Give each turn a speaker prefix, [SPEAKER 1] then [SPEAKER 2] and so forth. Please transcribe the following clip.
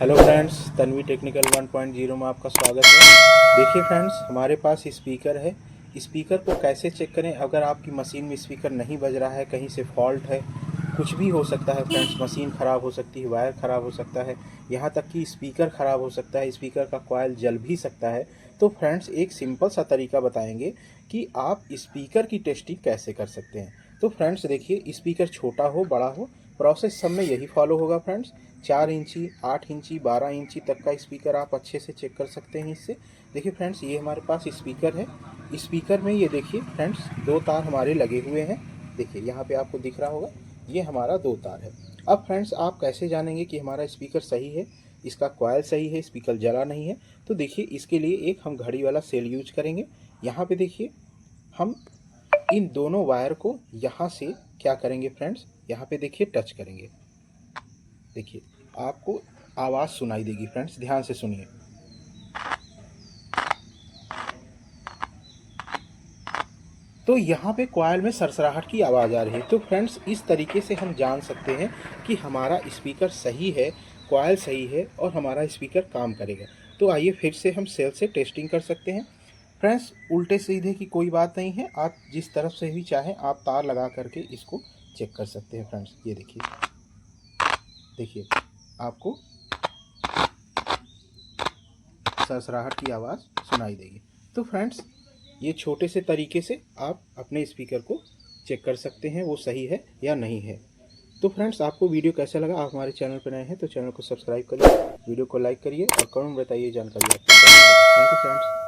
[SPEAKER 1] Hello friends, Tanvi technical 1.0 में आपका स्वागत है। देखिए फ्रेंड्स, हमारे पास स्पीकर है। स्पीकर को कैसे चेक करें? अगर आपकी मशीन में स्पीकर नहीं बज रहा है, कहीं से फॉल्ट है, कुछ भी हो सकता है फ्रेंड्स। मशीन ख़राब हो सकती है, वायर ख़राब हो सकता है, यहाँ तक कि स्पीकर ख़राब हो सकता है, स्पीकर का कॉइल जल भी सकता है। तो फ्रेंड्स, एक सिंपल सा तरीका बताएंगे कि आप स्पीकर की टेस्टिंग कैसे कर सकते हैं। तो फ्रेंड्स देखिए, स्पीकर छोटा हो बड़ा हो, प्रोसेस सब में यही फॉलो होगा फ्रेंड्स। 4 इंची, 8 इंची, 12 इंची तक का स्पीकर आप अच्छे से चेक कर सकते हैं इससे। देखिए फ्रेंड्स, ये हमारे पास स्पीकर है। स्पीकर में ये देखिए फ्रेंड्स, 2 तार हमारे लगे हुए हैं। देखिए यहाँ पे आपको दिख रहा होगा, ये हमारा 2 तार है। अब फ्रेंड्स, आप कैसे जानेंगे कि हमारा स्पीकर सही है, इसका कॉइल सही है, स्पीकर जला नहीं है? तो देखिए, इसके लिए एक हम घड़ी वाला सेल यूज करेंगे। यहाँ पे देखिए, हम इन दोनों वायर को यहाँ से क्या करेंगे फ्रेंड्स, यहाँ पे देखिए टच करेंगे। देखिए, आपको आवाज़ सुनाई देगी फ्रेंड्स, ध्यान से सुनिए। तो यहाँ पे कॉइल में सरसराहट की आवाज़ आ रही है। तो फ्रेंड्स, इस तरीके से हम जान सकते हैं कि हमारा स्पीकर सही है, कॉइल सही है और हमारा स्पीकर काम करेगा। तो आइए फिर से हम सेल से टेस्टिंग कर सकते हैं। फ्रेंड्स, उल्टे सीधे की कोई बात नहीं है, आप जिस तरफ से भी चाहें आप तार लगा करके इसको चेक कर सकते हैं फ्रेंड्स। ये देखिए, देखिए आपको सरसराहट की आवाज़ सुनाई देगी। तो फ्रेंड्स, ये छोटे से तरीके से आप अपने स्पीकर को चेक कर सकते हैं वो सही है या नहीं है। तो फ्रेंड्स, आपको वीडियो कैसा लगा? आप हमारे चैनल पर नए हैं तो चैनल को सब्सक्राइब करिए, वीडियो को लाइक करिए और कमेंट बताइए जानकारी आपको कैसी लगी। Thank you friends.